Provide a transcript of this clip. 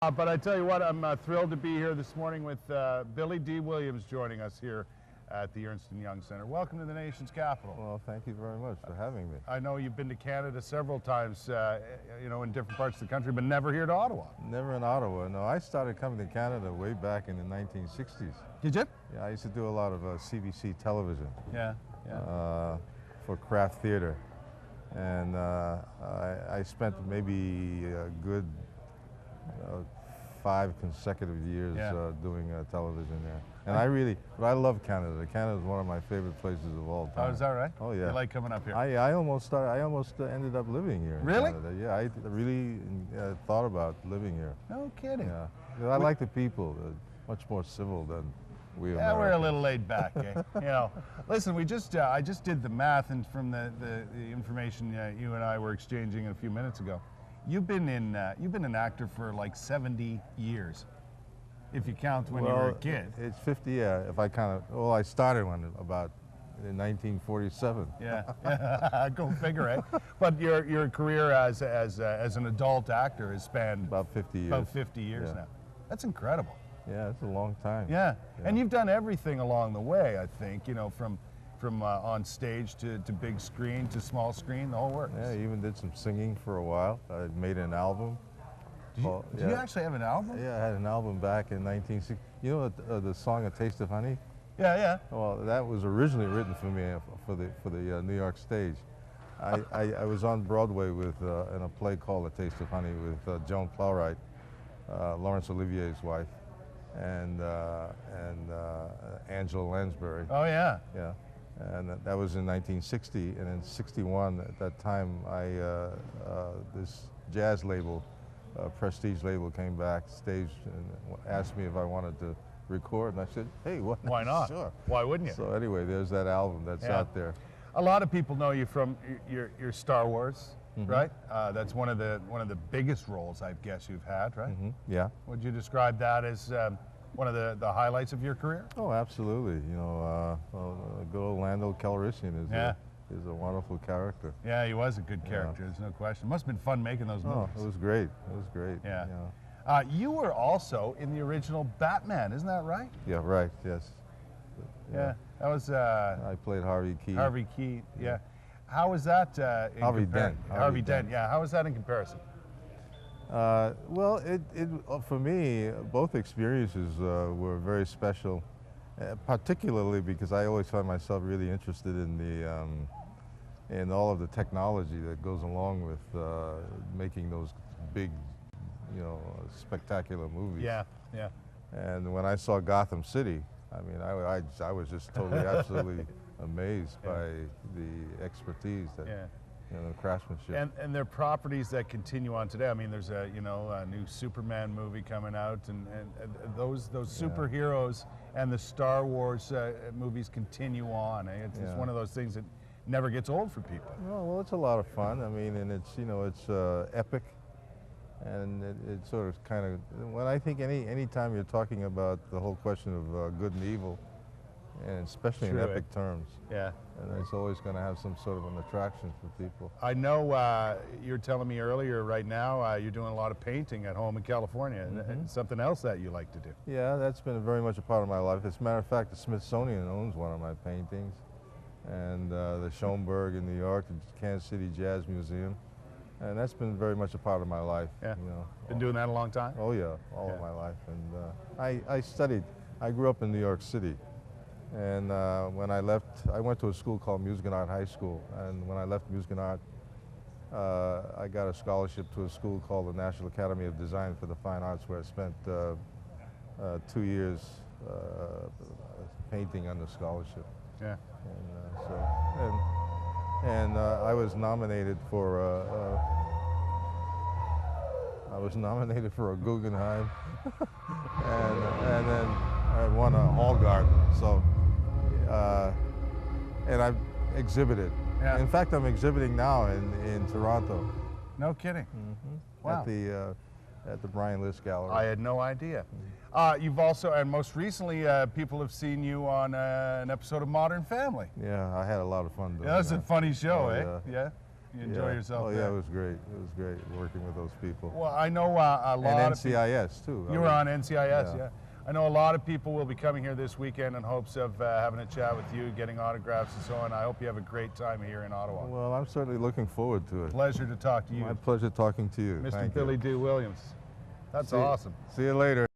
But I tell you what, I'm thrilled to be here this morning with Billy Dee Williams joining us here at the Ernst Young Centre. Welcome to the nation's capital. Well, thank you very much for having me. I know you've been to Canada several times, you know, in different parts of the country, but never here to Ottawa. Never in Ottawa. No, I started coming to Canada way back in the 1960s. Did you? Yeah, I used to do a lot of CBC television. Yeah, yeah. For craft theater. And I spent maybe a good 5 consecutive years doing television there. And I love Canada. Canada is one of my favorite places of all time. Oh, is that right? Oh, yeah. You like coming up here? I almost ended up living here in Really? Canada. Yeah, I really thought about living here. No kidding. Yeah. I like the people. They're much more civil than we Americans. Yeah, we're a little laid back, eh? You know, listen, I just did the math, and from the information you and I were exchanging a few minutes ago, you've been an actor for like 70 years, if you count when you were a kid. It's 50, yeah. If I kind of, well, I started when about in 1947. Yeah, go figure, eh? But your career as an adult actor has spanned about 50 years. About 50 years now. That's incredible. Yeah, it's a long time. Yeah, and you've done everything along the way, I think. You know, from on stage to big screen to small screen, the whole works. Yeah, I even did some singing for a while. I made an album. Do you actually have an album? Yeah, I had an album back in 1960. You know the song "A Taste of Honey"? Yeah, yeah. Well, that was originally written for me for the New York stage. I was on Broadway with in a play called "A Taste of Honey" with Joan Plowright, Laurence Olivier's wife, and Angela Lansbury. Oh yeah. Yeah. And that was in 1960, and in '61, at that time, this jazz label, prestige label, came backstage and asked me if I wanted to record, and I said, "Hey, why not? Sure. Why wouldn't you?" So anyway, there's that album that's out there. A lot of people know you from your Star Wars, right? That's one of the biggest roles I guess you've had, right? Yeah. Would you describe that as one of the highlights of your career? Oh, absolutely. You know, good old Lando Calrissian is a wonderful character. Yeah, he was a good character. There's no question. It must have been fun making those movies. Oh, it was great. It was great. Yeah. Yeah. You were also in the original Batman, isn't that right? Yeah. Right. Yes. Yeah. That was. I played Harvey Key. Harvey Key. Yeah. How was that? Harvey Dent. Harvey Dent. Yeah. How was that in comparison? Well, for me, both experiences were very special, particularly because I always find myself really interested in in all of the technology that goes along with making those big, you know, spectacular movies. Yeah, yeah. And when I saw Gotham City, I mean, I was just totally, absolutely amazed by the expertise that. You know, the craftsmanship. And they're properties that continue on today. I mean, there's a new Superman movie coming out, and those superheroes and the Star Wars movies continue on. It's one of those things that never gets old for people. Well, it's a lot of fun. I mean, and it's it's epic, and it sort of kind of. When I think any time you're talking about the whole question of good and evil, and especially in epic terms. Yeah. And it's always going to have some sort of an attraction for people. I know you were telling me earlier, right now, you're doing a lot of painting at home in California. And something else that you like to do. Yeah, that's been very much a part of my life. As a matter of fact, the Smithsonian owns one of my paintings. And the Schoenberg in New York, the Kansas City Jazz Museum. And that's been very much a part of my life. Yeah. You know. Been doing that a long time? Oh, yeah, all of my life. And I grew up in New York City. And when I left, I went to a school called Music and Art High School. And when I left Music and Art, I got a scholarship to a school called the National Academy of Design for the Fine Arts, where I spent 2 years painting under scholarship. Yeah. And I was nominated for a Guggenheim, and then I won a Hall Garden. So, and I've exhibited. Yeah. In fact, I'm exhibiting now in Toronto. No kidding. Wow. At the Brian List Gallery. I had no idea. You've also, and most recently, people have seen you on an episode of Modern Family. Yeah, I had a lot of fun doing that. Was that. a funny show, Oh, eh? yeah. You enjoy yourself Oh there? yeah, it was great. It was great working with those people. Well, I know a lot And of people. NCIS too. You were on NCIS, Yeah. yeah. I know a lot of people will be coming here this weekend in hopes of having a chat with you, getting autographs and so on. I hope you have a great time here in Ottawa. Well, I'm certainly looking forward to it. Pleasure to talk to you, My pleasure talking to you. Mr. Thank Billy you. Dee Williams. That's awesome. See you later.